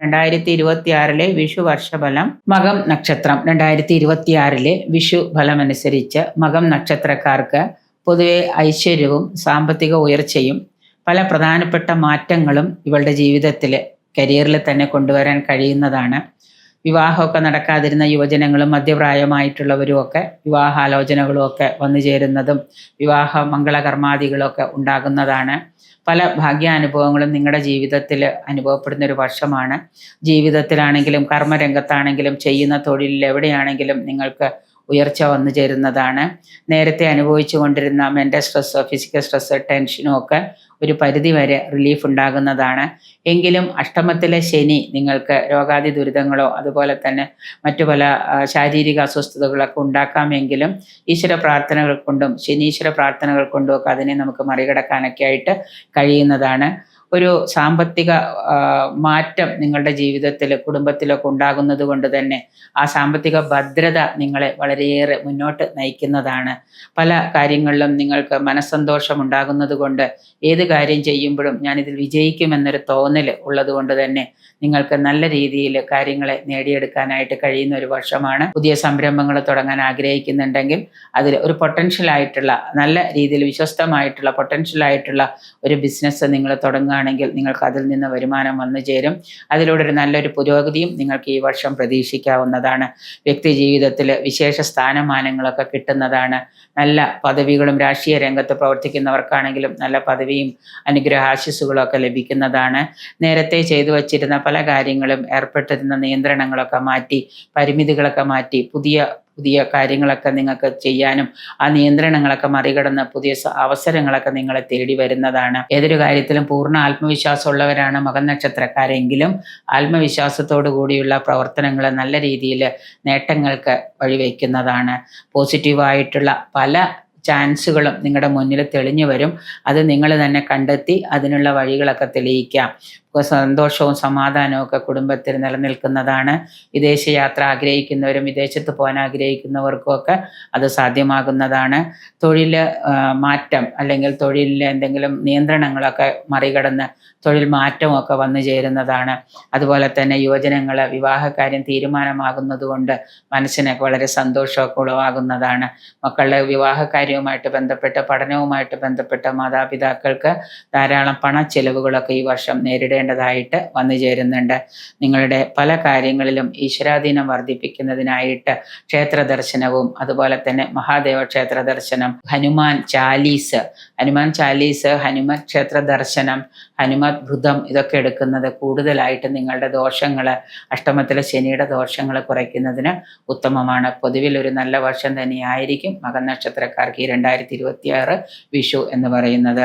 2026 വിഷു വർഷഫലം. മകം നക്ഷത്രം 2026 വിഷു ഫലമനുസരിച്ച് മകം നക്ഷത്രക്കാർക്ക് പൊതുവെ ഐശ്വര്യവും സാമ്പത്തിക ഉയർച്ചയും പല പ്രധാനപ്പെട്ട മാറ്റങ്ങളും ഇവളുടെ ജീവിതത്തിൽ കരിയറിൽ തന്നെ കൊണ്ടുവരാൻ കഴിയുന്നതാണ്. വിവാഹമൊക്കെ നടക്കാതിരുന്ന യുവജനങ്ങളും മധ്യപ്രായമായിട്ടുള്ളവരും ഒക്കെ വിവാഹാലോചനകളും ഒക്കെ വന്നു ചേരുന്നതും വിവാഹ മംഗളകർമാദികളൊക്കെ ഉണ്ടാകുന്നതാണ്. പല ഭാഗ്യാനുഭവങ്ങളും നിങ്ങളുടെ ജീവിതത്തിൽ അനുഭവപ്പെടുന്ന ഒരു വർഷമാണ്. ജീവിതത്തിലാണെങ്കിലും കർമ്മരംഗത്താണെങ്കിലും ചെയ്യുന്ന തൊഴിലിൽ എവിടെയാണെങ്കിലും നിങ്ങൾക്ക് ഉയർച്ച വന്നു ചേരുന്നതാണ്. നേരത്തെ അനുഭവിച്ചു കൊണ്ടിരുന്ന മെൻ്റൽ സ്ട്രെസ്സോ ഫിസിക്കൽ സ്ട്രെസ്സോ ടെൻഷനോ ഒക്കെ ഒരു പരിധി വരെ റിലീഫ് ഉണ്ടാകുന്നതാണ്. എങ്കിലും അഷ്ടമത്തിലെ ശനി നിങ്ങൾക്ക് രോഗാദി ദുരിതങ്ങളോ അതുപോലെ തന്നെ മറ്റു പല ശാരീരിക അസ്വസ്ഥതകളൊക്കെ ഉണ്ടാക്കാമെങ്കിലും ഈശ്വര പ്രാർത്ഥനകൾ കൊണ്ടും ശനീശ്വര പ്രാർത്ഥനകൾ കൊണ്ടും ഒക്കെ അതിനെ നമുക്ക് മറികടക്കാനൊക്കെ ആയിട്ട് കഴിയുന്നതാണ്. ഒരു സാമ്പത്തിക മാറ്റം നിങ്ങളുടെ ജീവിതത്തിൽ കുടുംബത്തിലൊക്കെ ഉണ്ടാകുന്നത് കൊണ്ട് തന്നെ ആ സാമ്പത്തിക ഭദ്രത നിങ്ങളെ വളരെയേറെ മുന്നോട്ട് നയിക്കുന്നതാണ്. പല കാര്യങ്ങളിലും നിങ്ങൾക്ക് മനസ്സന്തോഷം ഉണ്ടാകുന്നത് കൊണ്ട് ഏത് കാര്യം ചെയ്യുമ്പോഴും ഞാനിതിൽ വിജയിക്കുമെന്നൊരു തോന്നൽ ഉള്ളത് കൊണ്ട് തന്നെ നിങ്ങൾക്ക് നല്ല രീതിയിൽ കാര്യങ്ങളെ നേടിയെടുക്കാനായിട്ട് കഴിയുന്ന ഒരു വർഷമാണ്. പുതിയ സംരംഭങ്ങൾ തുടങ്ങാൻ ആഗ്രഹിക്കുന്നുണ്ടെങ്കിൽ അതിൽ ഒരു പൊട്ടൻഷ്യലായിട്ടുള്ള നല്ല രീതിയിൽ വിശ്വസ്തമായിട്ടുള്ള പൊട്ടൻഷ്യലായിട്ടുള്ള ഒരു ബിസിനസ് നിങ്ങൾ തുടങ്ങുകയാണെങ്കിൽ നിങ്ങൾക്ക് അതിൽ നിന്ന് വരുമാനം വന്നു ചേരും. അതിലൂടെ ഒരു നല്ലൊരു പുരോഗതിയും നിങ്ങൾക്ക് ഈ വർഷം പ്രതീക്ഷിക്കാവുന്നതാണ്. വ്യക്തി ജീവിതത്തിൽ വിശേഷ സ്ഥാനമാനങ്ങളൊക്കെ കിട്ടുന്നതാണ്. നല്ല പദവികളും രാഷ്ട്രീയ രംഗത്ത് പ്രവർത്തിക്കുന്നവർക്കാണെങ്കിലും നല്ല പദവിയും അനുഗ്രഹാശിസ്സുകളൊക്കെ ലഭിക്കുന്നതാണ്. നേരത്തെ ചെയ്തു വച്ചിരുന്ന പല കാര്യങ്ങളും ഏർപ്പെട്ടിരുന്ന നിയന്ത്രണങ്ങളൊക്കെ മാറ്റി പരിമിതികളൊക്കെ മാറ്റി പുതിയ കാര്യങ്ങളൊക്കെ നിങ്ങൾക്ക് ചെയ്യാനും ആ നിയന്ത്രണങ്ങളൊക്കെ മറികടന്ന് പുതിയ അവസരങ്ങളൊക്കെ നിങ്ങളെ തേടി വരുന്നതാണ്. ഏതൊരു കാര്യത്തിലും പൂർണ്ണ ആത്മവിശ്വാസമുള്ളവരാണ് മകം നക്ഷത്രക്കാരെങ്കിലും ആത്മവിശ്വാസത്തോടു കൂടിയുള്ള പ്രവർത്തനങ്ങൾ നല്ല രീതിയിൽ നേട്ടങ്ങൾക്ക് വഴിവെക്കുന്നതാണ്. പോസിറ്റീവായിട്ടുള്ള പല ചാൻസുകളും നിങ്ങളുടെ മുന്നിൽ തെളിഞ്ഞു വരും. അത് നിങ്ങൾ തന്നെ കണ്ടെത്തി അതിനുള്ള വഴികളൊക്കെ തെളിയിക്കാം. സന്തോഷവും സമാധാനവും ഒക്കെ കുടുംബത്തിൽ നിലനിൽക്കുന്നതാണ്. വിദേശയാത്ര ആഗ്രഹിക്കുന്നവരും വിദേശത്ത് പോകാൻ ആഗ്രഹിക്കുന്നവർക്കും ഒക്കെ അത് സാധ്യമാകുന്നതാണ്. തൊഴിൽ മാറ്റം അല്ലെങ്കിൽ തൊഴിലിലെ എന്തെങ്കിലും നിയന്ത്രണങ്ങളൊക്കെ മറികടന്ന് തൊഴിൽ മാറ്റമൊക്കെ വന്നു ചേരുന്നതാണ്. അതുപോലെ തന്നെ യുവജനങ്ങൾ വിവാഹകാര്യം തീരുമാനമാകുന്നത് കൊണ്ട് മനസ്സിനൊക്കെ വളരെ സന്തോഷമൊക്കെ ഉളവാകുന്നതാണ്. മക്കളുടെ വിവാഹകാര്യവുമായിട്ട് ബന്ധപ്പെട്ട് പഠനവുമായിട്ട് ബന്ധപ്പെട്ട മാതാപിതാക്കൾക്ക് ധാരാളം പണച്ചെലവുകളൊക്കെ ഈ വർഷം നേരിടേണ്ടതായിട്ട് വന്നു ചേരുന്നുണ്ട്. നിങ്ങളുടെ പല കാര്യങ്ങളിലും ഈശ്വരാധീനം വർദ്ധിപ്പിക്കുന്നതിനായിട്ട് ക്ഷേത്ര ദർശനവും അതുപോലെ തന്നെ മഹാദേവ ക്ഷേത്ര ദർശനം, ഹനുമാൻ ചാലീസ്, ഹനുമാൻ ക്ഷേത്ര ദർശനം, ഹനുമത് ഭൃതം ഇതൊക്കെ എടുക്കുന്നത് കൂടുതലായിട്ട് നിങ്ങളുടെ ദോഷങ്ങൾ അഷ്ടമത്തിലെ ശനിയുടെ ദോഷങ്ങൾ കുറയ്ക്കുന്നതിന് ഉത്തമമാണ്. പൊതുവിൽ ഒരു നല്ല വർഷം തന്നെയായിരിക്കും മകം നക്ഷത്രക്കാർക്ക് ഈ 2026 വിഷു എന്ന് പറയുന്നത്.